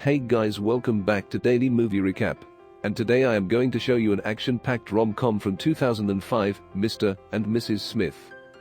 Hey guys, welcome back to Daily Movie Recap. And today I am going to show you an action-packed rom-com from 2005, Mr. and Mrs. Smith.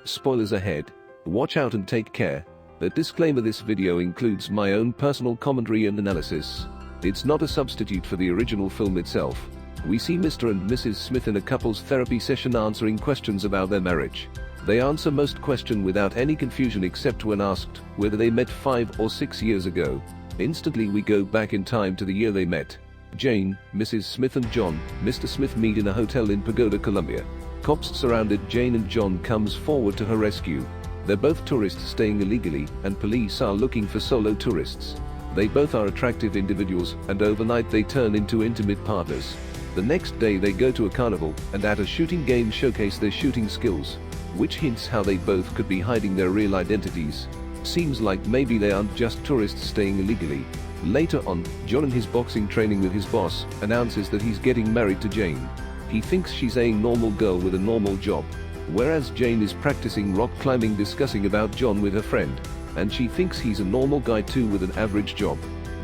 Spoilers ahead. Watch out and take care. The disclaimer: this video includes my own personal commentary and analysis. It's not a substitute for the original film itself. We see Mr. and Mrs. Smith in a couples therapy session answering questions about their marriage. They answer most questions without any confusion except when asked whether they met 5 or 6 years ago. Instantly we go back in time to the year they met. Jane, Mrs. Smith and John, Mr. Smith meet in a hotel in Pagoda, Colombia. Cops surrounded Jane and John comes forward to her rescue. They're both tourists staying illegally and police are looking for solo tourists. They both are attractive individuals and overnight they turn into intimate partners. The next day they go to a carnival and at a shooting game showcase their shooting skills, which hints how they both could be hiding their real identities. Seems like maybe they aren't just tourists staying illegally. Later on, John in his boxing training with his boss announces that he's getting married to Jane. He thinks she's a normal girl with a normal job, whereas Jane is practicing rock climbing discussing about John with her friend, and she thinks he's a normal guy too with an average job.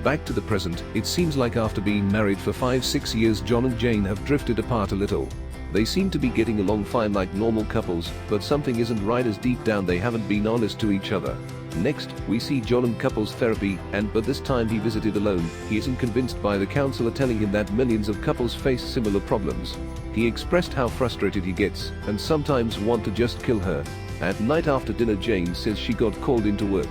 Back to the present, it seems like after being married for 5-6 years John and Jane have drifted apart a little. They seem to be getting along fine like normal couples, but something isn't right as deep down they haven't been honest to each other. Next, we see John in couples therapy but this time he visited alone. He isn't convinced by the counselor telling him that millions of couples face similar problems. He expressed how frustrated he gets and sometimes want to just kill her. At night after dinner Jane says she got called into work.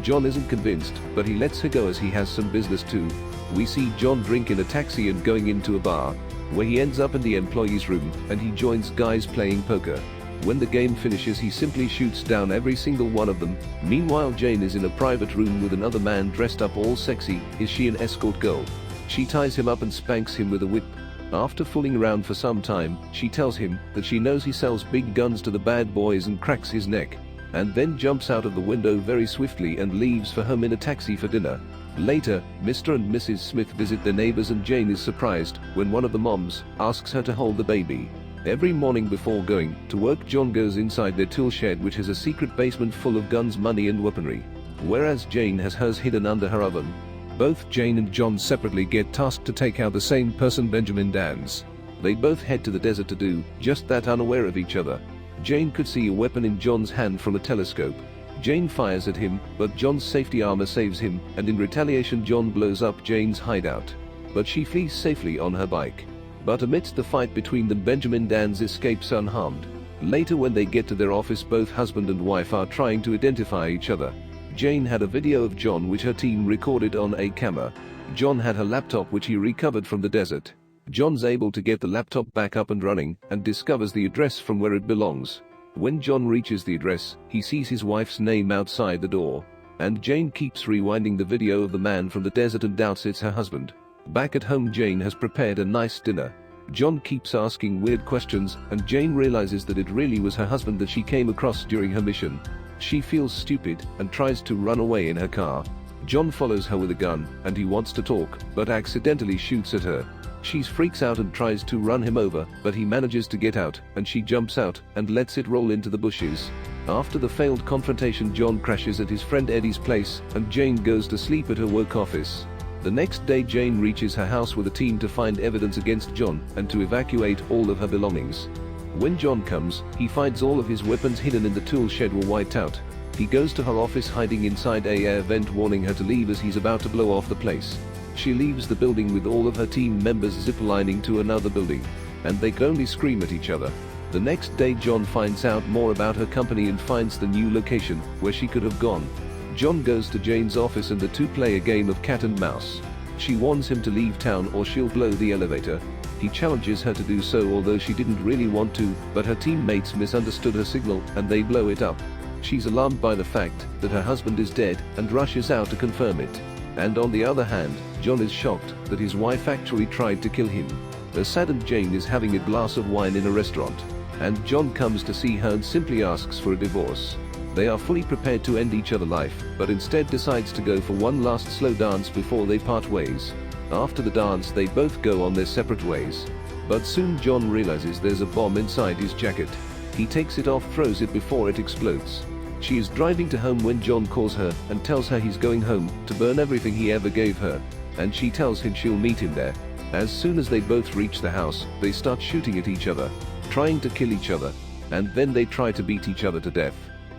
John isn't convinced, but he lets her go as he has some business too. We see John drink in a taxi and going into a bar, where he ends up in the employee's room and he joins guys playing poker. When the game finishes he simply shoots down every single one of them. Meanwhile Jane is in a private room with another man dressed up all sexy. Is she an escort girl? She ties him up and spanks him with a whip. After fooling around for some time, she tells him that she knows he sells big guns to the bad boys and cracks his neck, and then jumps out of the window very swiftly and leaves for home in a taxi for dinner. Later, Mr. and Mrs. Smith visit their neighbors and Jane is surprised when one of the moms asks her to hold the baby. Every morning before going to work John goes inside their tool shed which has a secret basement full of guns, money and weaponry, whereas Jane has hers hidden under her oven. Both Jane and John separately get tasked to take out the same person, Benjamin Dans. They both head to the desert to do just that, unaware of each other. Jane could see a weapon in John's hand from a telescope. Jane fires at him, but John's safety armor saves him, and in retaliation John blows up Jane's hideout. But she flees safely on her bike. But amidst the fight between them Benjamin Dans escapes unharmed. Later when they get to their office both husband and wife are trying to identify each other. Jane had a video of John which her team recorded on a camera. John had her laptop which he recovered from the desert. John's able to get the laptop back up and running and discovers the address from where it belongs. When John reaches the address, he sees his wife's name outside the door, and Jane keeps rewinding the video of the man from the desert and doubts it's her husband. Back at home Jane has prepared a nice dinner. John keeps asking weird questions and Jane realizes that it really was her husband that she came across during her mission. She feels stupid and tries to run away in her car. John follows her with a gun and he wants to talk but accidentally shoots at her. She freaks out and tries to run him over, but he manages to get out and she jumps out and lets it roll into the bushes. After the failed confrontation John crashes at his friend Eddie's place and Jane goes to sleep at her work office. The next day Jane reaches her house with a team to find evidence against John and to evacuate all of her belongings. When John comes, he finds all of his weapons hidden in the tool shed were wiped out. He goes to her office hiding inside a air vent, warning her to leave as he's about to blow off the place. She leaves the building with all of her team members ziplining to another building, and they can only scream at each other. The next day John finds out more about her company and finds the new location where she could have gone. John goes to Jane's office and the two play a game of cat and mouse. She warns him to leave town or she'll blow the elevator. He challenges her to do so although she didn't really want to, but her teammates misunderstood her signal and they blow it up. She's alarmed by the fact that her husband is dead and rushes out to confirm it. And on the other hand, John is shocked that his wife actually tried to kill him. A saddened Jane is having a glass of wine in a restaurant, and John comes to see her and simply asks for a divorce. They are fully prepared to end each other's life, but instead decides to go for one last slow dance before they part ways. After the dance they both go on their separate ways. But soon John realizes there's a bomb inside his jacket. He takes it off, throws it before it explodes. She is driving to home when John calls her and tells her he's going home to burn everything he ever gave her. and she tells him she'll meet him there. As soon as they both reach the house, they start shooting at each other, trying to kill each other, and then they try to beat each other to death.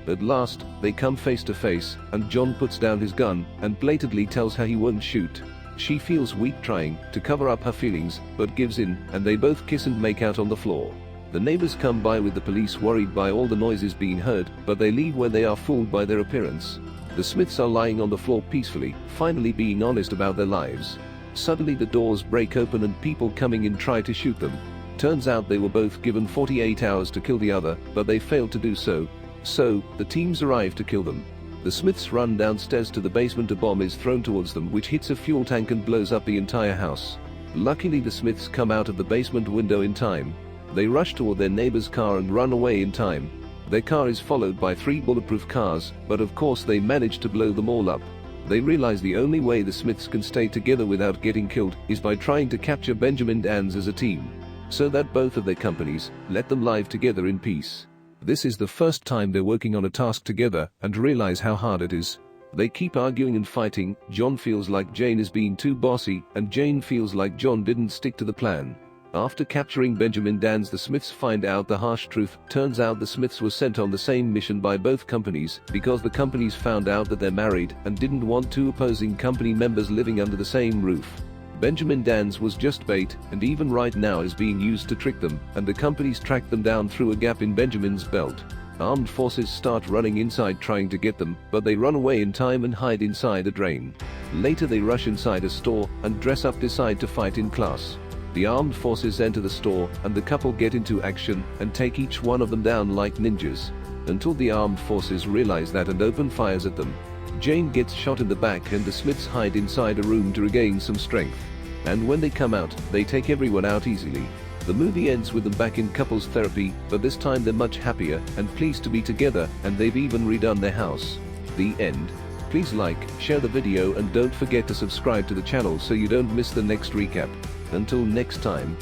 At last, they come face to face, and John puts down his gun and blatantly tells her he won't shoot. She feels weak trying to cover up her feelings, but gives in, and they both kiss and make out on the floor. The neighbors come by with the police worried by all the noises being heard, but they leave when they are fooled by their appearance. The Smiths are lying on the floor peacefully, finally being honest about their lives. Suddenly the doors break open and people coming in try to shoot them. Turns out they were both given 48 hours to kill the other, but they failed to do so. So, the teams arrive to kill them. The Smiths run downstairs to the basement. A bomb is thrown towards them which hits a fuel tank and blows up the entire house. Luckily the Smiths come out of the basement window in time. They rush toward their neighbor's car and run away in time. Their car is followed by 3 bulletproof cars, but of course they manage to blow them all up. They realize the only way the Smiths can stay together without getting killed is by trying to capture Benjamin Dans as a team, so that both of their companies let them live together in peace. This is the first time they're working on a task together and realize how hard it is. They keep arguing and fighting. John feels like Jane is being too bossy, and Jane feels like John didn't stick to the plan. After capturing Benjamin Dans, the Smiths find out the harsh truth. Turns out the Smiths were sent on the same mission by both companies because the companies found out that they're married and didn't want 2 opposing company members living under the same roof. Benjamin Dans was just bait, and even right now is being used to trick them, and the companies track them down through a gap in Benjamin's belt. Armed forces start running inside trying to get them, but they run away in time and hide inside a drain. Later they rush inside a store and dress up, decide to fight in class. The armed forces enter the store and the couple get into action and take each one of them down like ninjas, until the armed forces realize that and open fires at them. Jane gets shot in the back and the Smiths hide inside a room to regain some strength. And when they come out, they take everyone out easily. The movie ends with them back in couples therapy, but this time they're much happier and pleased to be together, and they've even redone their house. The end. Please like, share the video and don't forget to subscribe to the channel so you don't miss the next recap. Until next time.